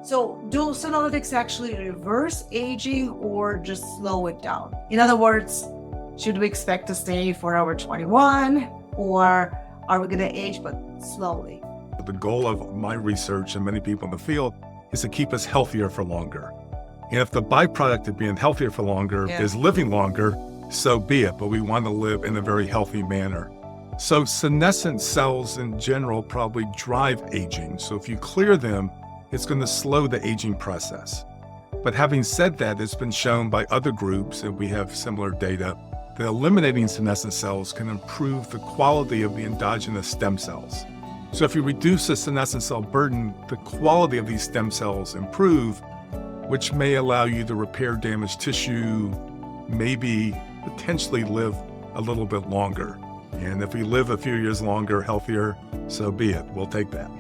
So do Senolytics actually reverse aging or just slow it down? In other words, should we expect to stay forever 21, or are we going to age but slowly? The goal of my research and many people in the field is to keep us healthier for longer. And if the byproduct of being healthier for longer is living longer, so be it, but we want to live in a very healthy manner. So senescent cells in general probably drive aging. So if you clear them, it's going to slow the aging process. But having said that, it's been shown by other groups, and we have similar data, that eliminating senescent cells can improve the quality of the endogenous stem cells. So if you reduce the senescent cell burden, the quality of these stem cells improve, which may allow you to repair damaged tissue, maybe potentially live a little bit longer. And if we live a few years longer, healthier, so be it. We'll take that.